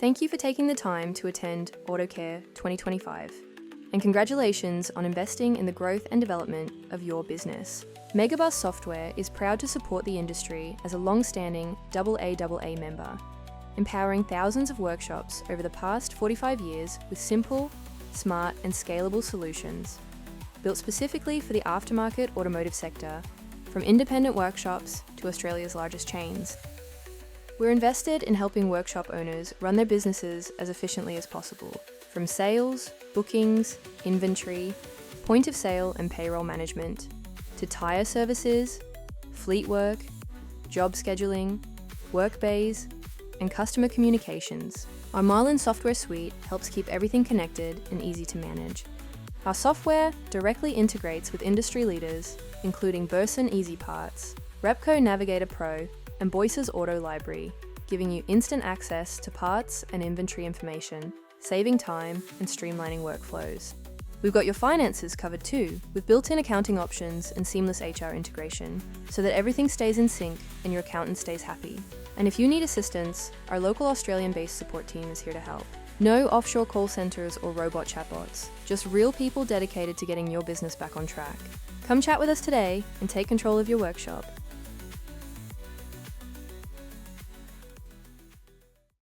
Thank you for taking the time to attend Autocare 2025. And congratulations on investing in the growth and development of your business. Megabus Software is proud to support the industry as a long-standing AAA member, empowering thousands of workshops over the past 45 years with simple, smart and scalable solutions, built specifically for the aftermarket automotive sector, from independent workshops to Australia's largest chains. We're invested in helping workshop owners run their businesses as efficiently as possible, from sales, bookings, inventory, point of sale and payroll management, to tyre services, fleet work, job scheduling, work bays, and customer communications. Our Marlin software suite helps keep everything connected and easy to manage. Our software directly integrates with industry leaders, including Burson Easy Parts, Repco Navigator Pro, and Boyce's Auto Library, giving you instant access to parts and inventory information, saving time and streamlining workflows. We've got your finances covered too, with built-in accounting options and seamless HR integration, so that everything stays in sync and your accountant stays happy. And if you need assistance, our local Australian-based support team is here to help. No offshore call centres or robot chatbots, just real people dedicated to getting your business back on track. Come chat with us today and take control of your workshop.